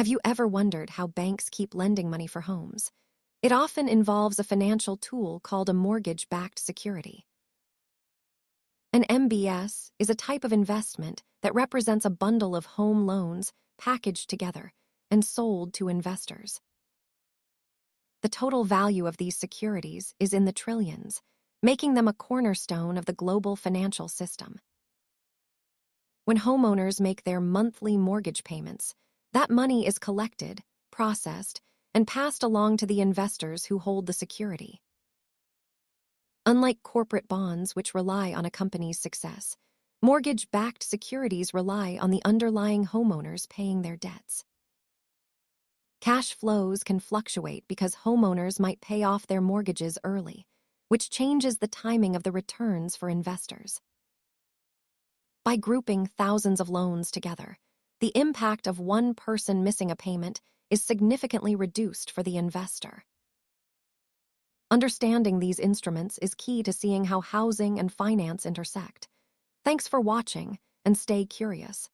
Have you ever wondered how banks keep lending money for homes? It often involves a financial tool called a mortgage-backed security. An MBS is a type of investment that represents a bundle of home loans packaged together and sold to investors. The total value of these securities is in the trillions, making them a cornerstone of the global financial system. When homeowners make their monthly mortgage payments, that money is collected, processed, and passed along to the investors who hold the security. Unlike corporate bonds, which rely on a company's success, mortgage-backed securities rely on the underlying homeowners paying their debts. Cash flows can fluctuate because homeowners might pay off their mortgages early, which changes the timing of the returns for investors. By grouping thousands of loans together, the impact of one person missing a payment is significantly reduced for the investor. Understanding these instruments is key to seeing how housing and finance intersect. Thanks for watching, and stay curious.